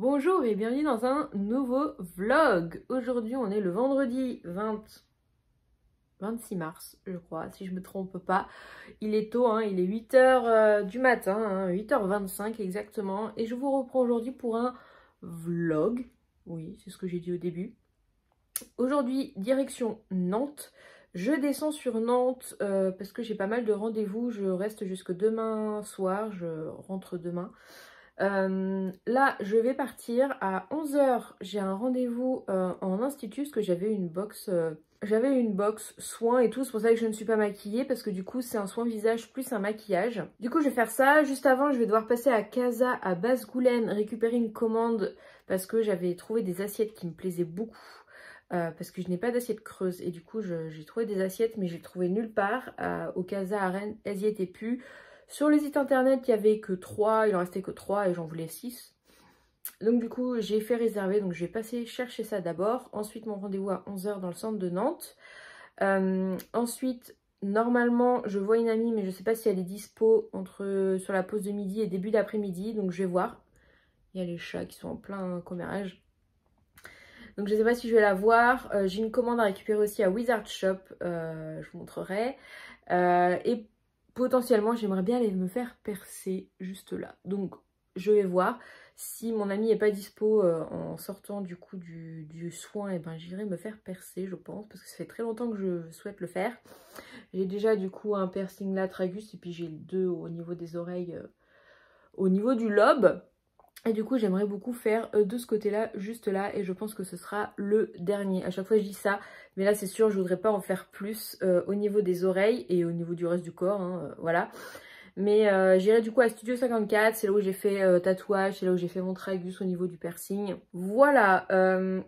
Bonjour et bienvenue dans un nouveau vlog. Aujourd'hui on est le vendredi 26 mars je crois, si je me trompe pas. Il est tôt, hein, il est 8h du matin, hein, 8h25 exactement. Et je vous reprends aujourd'hui pour un vlog. Oui, c'est ce que j'ai dit au début. Aujourd'hui, direction Nantes. Je descends sur Nantes parce que j'ai pas mal de rendez-vous. Je reste jusque demain soir, je rentre demain. Là, je vais partir à 11h. J'ai un rendez-vous en institut parce que j'avais une box soins et tout. C'est pour ça que je ne suis pas maquillée parce que du coup, c'est un soin visage plus un maquillage. Du coup, je vais faire ça. Juste avant, je vais devoir passer à Casa à Basse-Goulaine récupérer une commande parce que j'avais trouvé des assiettes qui me plaisaient beaucoup. Parce que je n'ai pas d'assiette creuse et du coup j'ai trouvé des assiettes mais j'ai trouvé nulle part. Au Casa à Rennes, elles y étaient plus. Sur le site internet il n'y avait que 3, il en restait que 3 et j'en voulais 6. Donc du coup j'ai fait réserver, donc je vais passer chercher ça d'abord. Ensuite mon rendez-vous à 11h dans le centre de Nantes. Ensuite normalement je vois une amie mais je ne sais pas si elle est dispo sur la pause de midi et début d'après-midi. Donc je vais voir. Il y a les chats qui sont en plein commérage. Donc je ne sais pas si je vais la voir. J'ai une commande à récupérer aussi à Wizard Shop. Je vous montrerai. Et potentiellement j'aimerais bien aller me faire percer juste là. Donc je vais voir. Si mon ami n'est pas dispo en sortant du coup du soin, et ben j'irai me faire percer je pense. Parce que ça fait très longtemps que je souhaite le faire. J'ai déjà du coup un piercing là tragus. Et puis j'ai 2 au niveau des oreilles. Au niveau du lobe. Et du coup j'aimerais beaucoup faire de ce côté là, juste là, et je pense que ce sera le dernier. À chaque fois je dis ça, mais là c'est sûr je voudrais pas en faire plus au niveau des oreilles et au niveau du reste du corps, hein, voilà. Mais j'irai du coup à Studio 54, c'est là où j'ai fait tatouage, c'est là où j'ai fait mon tragus au niveau du piercing. Voilà,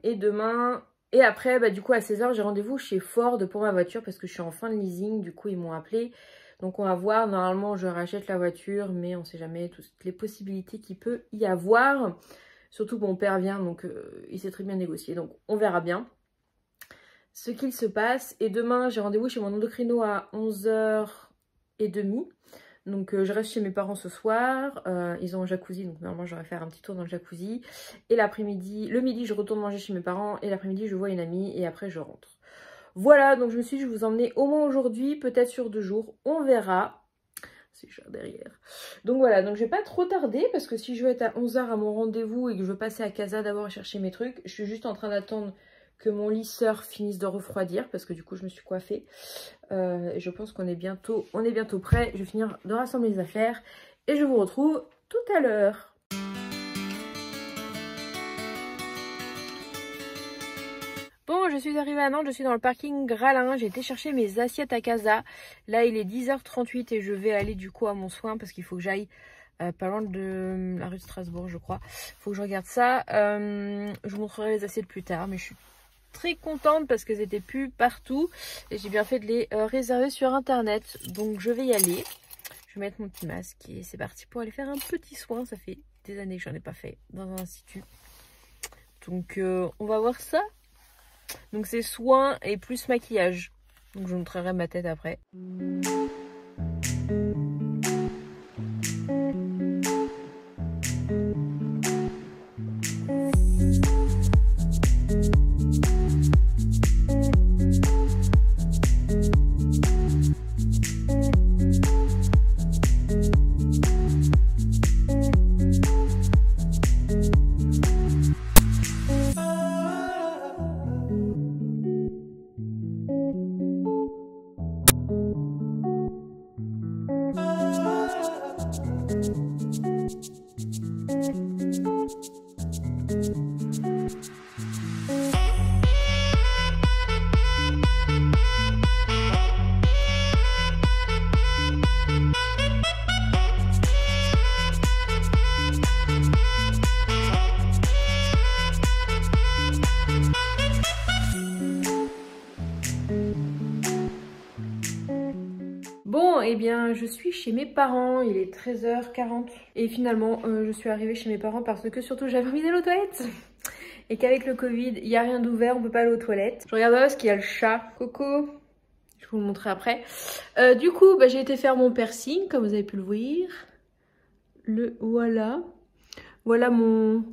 et demain... Et après, bah, du coup à 16h j'ai rendez-vous chez Ford pour ma voiture parce que je suis en fin de leasing, du coup ils m'ont appelé. Donc on va voir, normalement je rachète la voiture, mais on sait jamais toutes les possibilités qu'il peut y avoir. Surtout que mon père vient, donc il sait très bien négocier, donc on verra bien ce qu'il se passe. Et demain j'ai rendez-vous chez mon endocrino à 11h30. Donc je reste chez mes parents ce soir, ils ont un jacuzzi, donc normalement j'aurai faire un petit tour dans le jacuzzi. Et l'après-midi, le midi je retourne manger chez mes parents, et l'après-midi je vois une amie, et après je rentre. Voilà, donc je me suis dit je vais vous emmener au moins aujourd'hui, peut-être sur 2 jours, on verra. C'est cher derrière. Donc voilà, donc je vais pas trop tarder parce que si je veux être à 11h à mon rendez-vous et que je veux passer à Casa d'abord à chercher mes trucs, je suis juste en train d'attendre que mon lisseur finisse de refroidir parce que du coup je me suis coiffée. Et je pense qu'on est bientôt prêt. Je vais finir de rassembler les affaires et je vous retrouve tout à l'heure. Bon, je suis arrivée à Nantes, je suis dans le parking Gralin, j'ai été chercher mes assiettes à Casa. Là, il est 10h38 et je vais aller du coup à mon soin parce qu'il faut que j'aille pas loin de la rue de Strasbourg, je crois. Faut que je regarde ça. Je vous montrerai les assiettes plus tard, mais je suis très contente parce qu'elles étaient plus partout. Et j'ai bien fait de les réserver sur internet. Donc je vais y aller. Je vais mettre mon petit masque et c'est parti pour aller faire un petit soin. Ça fait des années que j'en ai pas fait dans un institut. Donc on va voir ça. Donc c'est soin et plus maquillage. Donc je vous montrerai ma tête après. Bon, eh bien, je suis chez mes parents, il est 13h40. Et finalement, je suis arrivée chez mes parents parce que surtout j'avais envie d'aller aux toilettes. Et qu'avec le Covid, il n'y a rien d'ouvert, on peut pas aller aux toilettes. Je regarde parce qu'il y a le chat, Coco. Je vous le montrerai après. Du coup, bah, j'ai été faire mon piercing, comme vous avez pu le voir. Le voilà. Voilà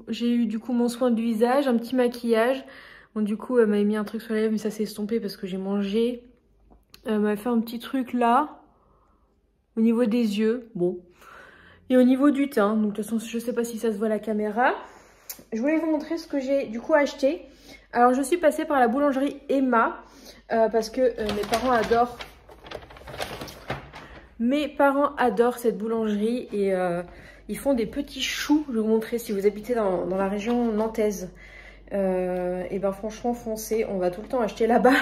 j'ai eu du coup mon soin du visage, un petit maquillage. Bon, du coup, elle m'avait mis un truc sur les lèvres, mais ça s'est estompé parce que j'ai mangé. Elle m'a fait un petit truc là, au niveau des yeux, bon. Et au niveau du teint, donc de toute façon, je sais pas si ça se voit à la caméra. Je voulais vous montrer ce que j'ai du coup acheté. Alors, je suis passée par la boulangerie Emma, parce que mes parents adorent. Mes parents adorent cette boulangerie et ils font des petits choux. Je vais vous montrer si vous habitez dans la région nantaise. Et ben franchement, foncez, on va tout le temps acheter là-bas.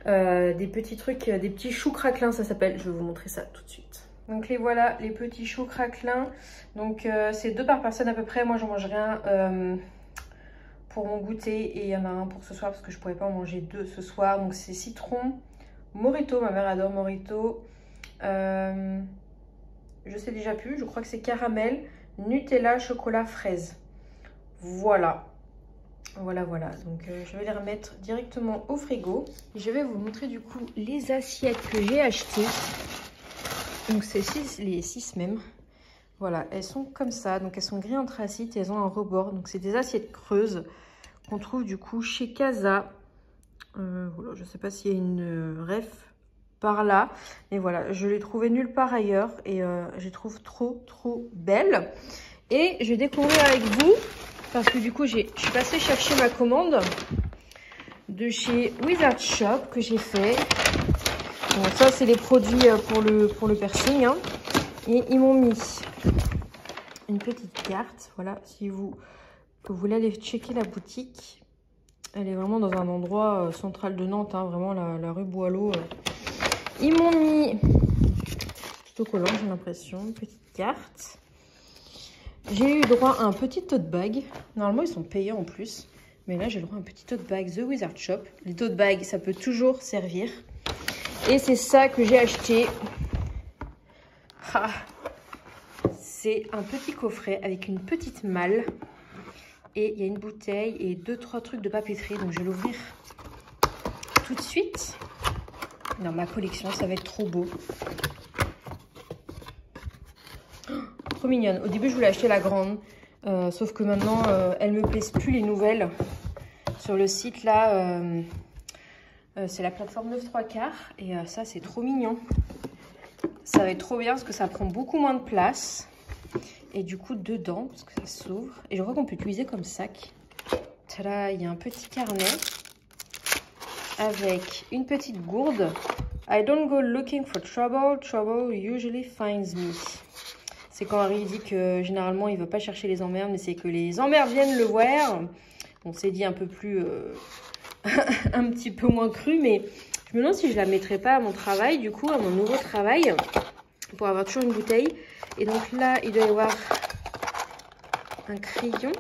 Des petits trucs, des petits choux craquelins, ça s'appelle. Je vais vous montrer ça tout de suite. Donc les voilà, les petits choux craquelins. Donc c'est 2 par personne à peu près. Moi, j'en mange rien pour mon goûter. Et il y en a un pour ce soir parce que je ne pourrais pas en manger 2 ce soir. Donc c'est citron, Morito. Ma mère adore Morito. Je sais déjà plus. Je crois que c'est caramel, Nutella, chocolat, fraise. Voilà. Voilà, voilà. Donc je vais les remettre directement au frigo. Je vais vous montrer du coup les assiettes que j'ai achetées. Donc c'est les 6 même. Voilà, elles sont comme ça. Donc elles sont gris anthracite et elles ont un rebord. Donc c'est des assiettes creuses qu'on trouve du coup chez Casa. Voilà, je ne sais pas s'il y a une ref par là. Mais voilà, je l'ai trouvé nulle part ailleurs. Et je les trouve trop belles. Et je vais découvrir avec vous. Parce que du coup, je suis passée chercher ma commande de chez Wizard Shop que j'ai fait. Bon, ça, c'est les produits pour le piercing. Hein. Et ils m'ont mis une petite carte. Voilà, si vous voulez aller checker la boutique. Elle est vraiment dans un endroit central de Nantes. Hein, vraiment la rue Boileau. Ils m'ont mis autocollant, j'ai l'impression. Une petite carte. J'ai eu droit à un petit tote bag. Normalement, ils sont payés en plus. Mais là, j'ai le droit à un petit tote bag The Wizard Shop. Les tote bags, ça peut toujours servir. Et c'est ça que j'ai acheté. Ah. C'est un petit coffret avec une petite malle. Et il y a une bouteille et 2-3 trucs de papeterie. Donc, je vais l'ouvrir tout de suite. Dans ma collection, ça va être trop beau. Trop mignonne. Au début, je voulais acheter la grande. Sauf que maintenant, elles me plaisent plus les nouvelles. Sur le site, là, c'est la plateforme 9/3/4. Et ça, c'est trop mignon. Ça va être trop bien parce que ça prend beaucoup moins de place. Et du coup, dedans, parce que ça s'ouvre. Et je crois qu'on peut l'utiliser comme sac. Tada, il y a un petit carnet. Avec une petite gourde. I don't go looking for trouble. Trouble usually finds me. C'est quand Harry dit que généralement il ne veut pas chercher les emmerdes, mais c'est que les emmerdes viennent le voir. On s'est dit un peu plus, un petit peu moins cru, mais je me demande si je la mettrais pas à mon travail, du coup, à mon nouveau travail, pour avoir toujours une bouteille. Et donc là, il doit y avoir un crayon,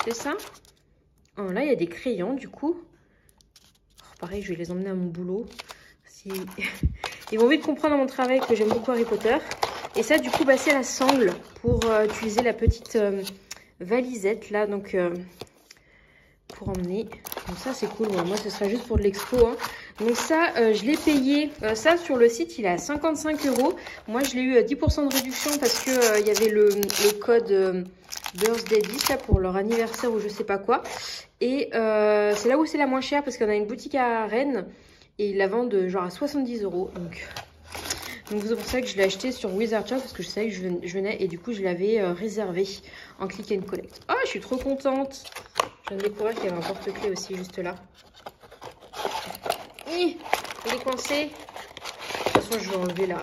c'est ça? Oh, là, il y a des crayons, du coup. Oh, pareil, je vais les emmener à mon boulot. Si... Ils vont vite comprendre à mon travail que j'aime beaucoup Harry Potter. Et ça, du coup, bah, c'est la sangle pour utiliser la petite valisette, là, donc pour emmener. Donc ça, c'est cool. Moi, ce sera juste pour de l'expo. Hein. Donc ça, je l'ai payé. Ça, sur le site, il est à 55 €. Moi, je l'ai eu 10% de réduction parce que il y avait le code Birthday 10 là, pour leur anniversaire ou je sais pas quoi. Et c'est là où c'est la moins chère parce qu'on a une boutique à Rennes et ils la vendent genre à 70 €. Donc c'est pour ça que je l'ai acheté sur Wizard Shop parce que je savais que je venais et du coup je l'avais réservé en click and collect. Oh, je suis trop contente. Je viens de découvrir qu'il y avait un porte-clés aussi juste là. Il est coincé. De toute façon, je vais enlever là.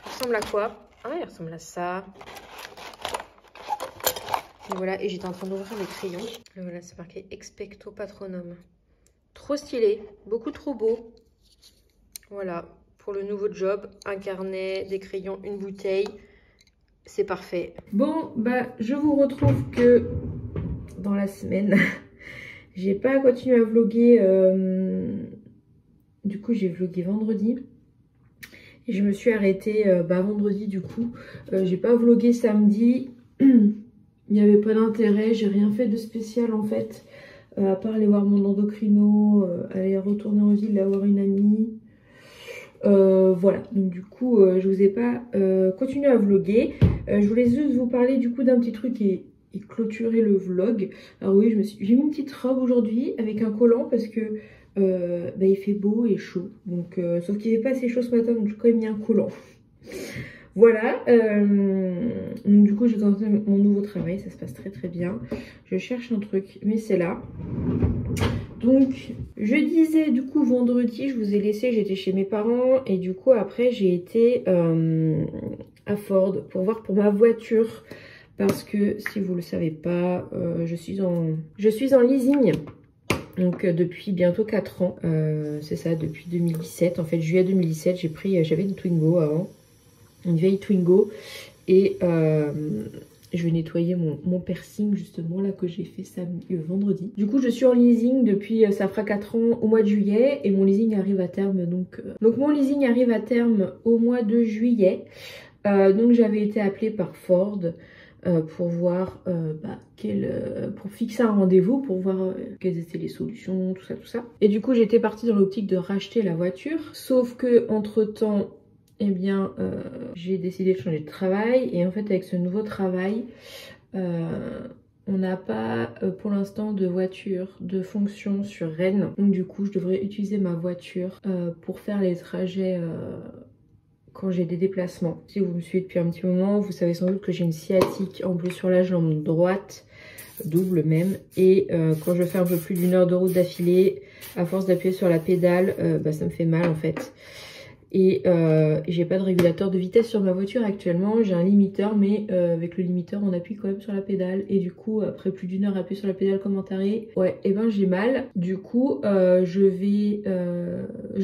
Il ressemble à quoi? Ah, il ressemble à ça. Et voilà, et j'étais en train d'ouvrir les crayons. Et voilà, c'est marqué Expecto Patronum. Trop stylé, beaucoup trop beau. Voilà. Pour le nouveau job, un carnet, des crayons, une bouteille, c'est parfait. Bon, bah je vous retrouve que dans la semaine. J'ai pas continué à vlogger. Du coup, j'ai vlogué vendredi. Et je me suis arrêtée vendredi du coup. J'ai pas vlogué samedi. Il n'y avait pas d'intérêt. J'ai rien fait de spécial en fait. À part aller voir mon endocrino, aller retourner en ville, voir une amie. Voilà, donc du coup je vous ai pas continué à vlogger. Je voulais juste vous parler du coup d'un petit truc qui est clôturer le vlog. Alors oui, j'ai mis une petite robe aujourd'hui avec un collant parce que il fait beau et chaud. Donc, sauf qu'il fait pas assez chaud ce matin, donc j'ai quand même mis un collant. Voilà, donc du coup j'ai commencé mon nouveau travail, ça se passe très très bien. Je cherche un truc, mais c'est là. Donc je disais du coup vendredi, je vous ai laissé, j'étais chez mes parents et du coup après j'ai été à Ford pour voir pour ma voiture. Parce que si vous le savez pas, je suis en leasing. Donc depuis bientôt 4 ans, c'est ça, depuis 2017. En fait, juillet 2017, j'avais une Twingo avant. Une vieille Twingo et je vais nettoyer mon piercing justement là que j'ai fait vendredi. Du coup je suis en leasing depuis, ça fera 4 ans au mois de juillet et mon leasing arrive à terme donc mon leasing arrive à terme au mois de juillet. Donc j'avais été appelée par Ford pour voir pour fixer un rendez-vous pour voir quelles étaient les solutions, tout ça. Et du coup j'étais partie dans l'optique de racheter la voiture, sauf que entre temps eh bien, j'ai décidé de changer de travail et en fait avec ce nouveau travail, on n'a pas pour l'instant de voiture de fonction sur Rennes. Donc du coup, je devrais utiliser ma voiture pour faire les trajets quand j'ai des déplacements. Si vous me suivez depuis un petit moment, vous savez sans doute que j'ai une sciatique en plus sur la jambe droite, double même. Et quand je fais un peu plus d'une heure de route d'affilée, à force d'appuyer sur la pédale, ça me fait mal en fait. Et j'ai pas de régulateur de vitesse sur ma voiture actuellement, j'ai un limiteur mais avec le limiteur on appuie quand même sur la pédale et du coup après plus d'une heure à appuyer sur la pédale comme un taré, ouais et j'ai mal. Du coup je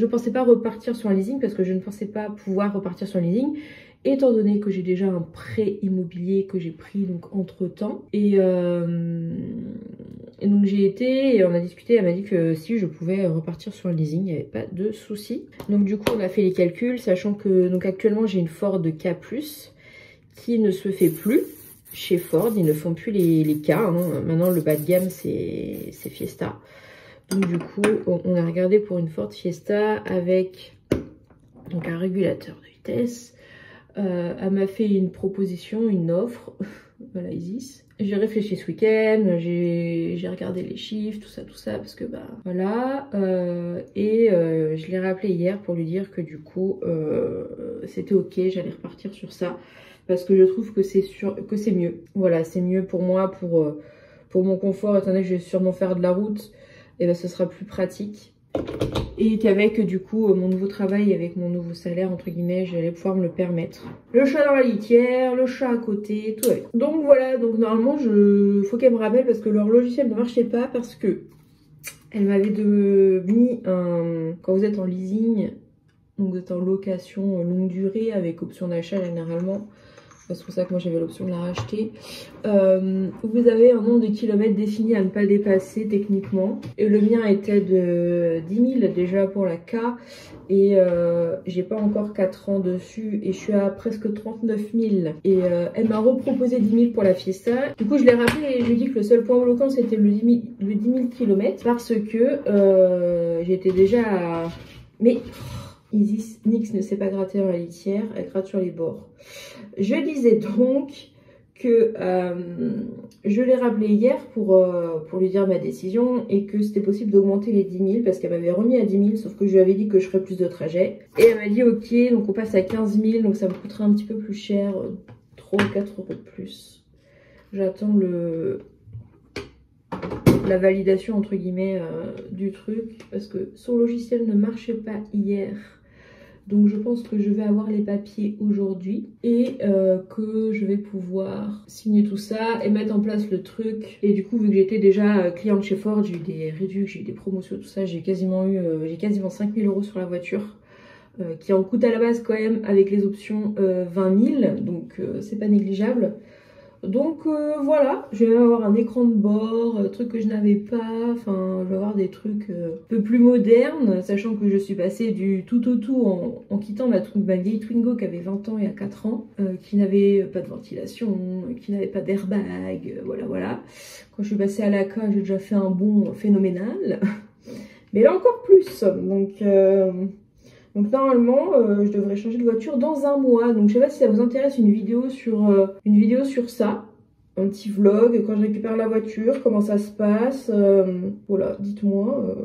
pensais pas repartir sur un leasing parce que je ne pensais pas pouvoir repartir sur un leasing étant donné que j'ai déjà un prêt immobilier que j'ai pris donc entre temps et donc j'ai été et on a discuté, elle m'a dit que si je pouvais repartir sur le leasing, il n'y avait pas de souci. Donc du coup on a fait les calculs, sachant que donc actuellement j'ai une Ford K+, qui ne se fait plus chez Ford, ils ne font plus les K, hein. Maintenant le bas de gamme c'est Fiesta. Donc du coup on a regardé pour une Ford Fiesta avec donc un régulateur de vitesse. Elle m'a fait une proposition, une offre, voilà Isis. J'ai réfléchi ce week-end, j'ai regardé les chiffres, tout ça, parce que voilà. Je l'ai rappelé hier pour lui dire que du coup, c'était ok, j'allais repartir sur ça. Parce que je trouve que c'est mieux. Voilà, c'est mieux pour moi, pour mon confort, étant donné que je vais sûrement faire de la route, et ce sera plus pratique. Et qu'avec du coup mon nouveau travail, avec mon nouveau salaire entre guillemets, j'allais pouvoir me le permettre. Le chat dans la litière, le chat à côté, tout avec. Donc voilà, donc normalement faut qu'elle me rappelle parce que leur logiciel ne marchait pas parce que elle m'avait mis quand vous êtes en leasing, donc vous êtes en location longue durée avec option d'achat généralement. C'est pour ça que moi j'avais l'option de la racheter. Vous avez un nombre de kilomètres défini à ne pas dépasser techniquement. Et le mien était de 10 000 déjà pour la K. Et j'ai pas encore 4 ans dessus. Et je suis à presque 39 000. Et elle m'a reproposé 10 000 pour la Fiesta. Du coup je l'ai rappelé et je lui ai dit que le seul point bloquant c'était le 10 000 km. Parce que j'étais déjà à... Mais... Isis Nix ne sait pas gratter dans la litière, elle gratte sur les bords. Je disais donc que je l'ai rappelé hier pour lui dire ma décision et que c'était possible d'augmenter les 10 000 parce qu'elle m'avait remis à 10 000 sauf que je lui avais dit que je ferais plus de trajets. Et elle m'a dit ok, donc on passe à 15 000 donc ça me coûtera un petit peu plus cher, 3 ou 4 euros de plus. J'attends la validation entre guillemets du truc parce que son logiciel ne marchait pas hier. Donc je pense que je vais avoir les papiers aujourd'hui et que je vais pouvoir signer tout ça et mettre en place le truc. Et du coup vu que j'étais déjà cliente chez Ford, j'ai eu des réductions, j'ai eu des promotions, tout ça, j'ai quasiment 5 000 € sur la voiture. Qui en coûte à la base quand même avec les options 20 000, donc c'est pas négligeable. Donc voilà, je vais avoir un écran de bord, truc que je n'avais pas, enfin je vais avoir des trucs un peu plus modernes, sachant que je suis passée du tout au tout en quittant ma vieille Twingo qui avait 20 ans et à 4 ans, qui n'avait pas de ventilation, qui n'avait pas d'airbag, voilà. Quand je suis passée à la K, j'ai déjà fait un bond phénoménal, mais là encore plus, donc normalement, je devrais changer de voiture dans un mois. Donc je sais pas si ça vous intéresse une vidéo sur ça. un petit vlog quand je récupère la voiture, comment ça se passe. Voilà, dites-moi.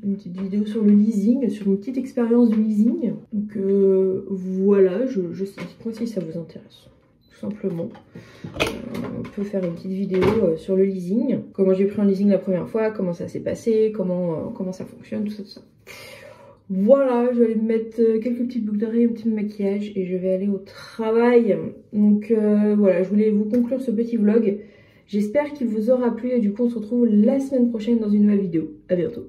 Une petite vidéo sur le leasing, sur une petite expérience du leasing. Donc voilà, dites-moi si ça vous intéresse. Tout simplement. On peut faire une petite vidéo sur le leasing. Comment j'ai pris un leasing la première fois, comment ça s'est passé, comment ça fonctionne, tout ça, tout ça. Voilà, je vais aller me mettre quelques petites boucles d'oreilles, un petit maquillage et je vais aller au travail. Donc voilà, je voulais vous conclure ce petit vlog. J'espère qu'il vous aura plu et du coup on se retrouve la semaine prochaine dans une nouvelle vidéo. À bientôt.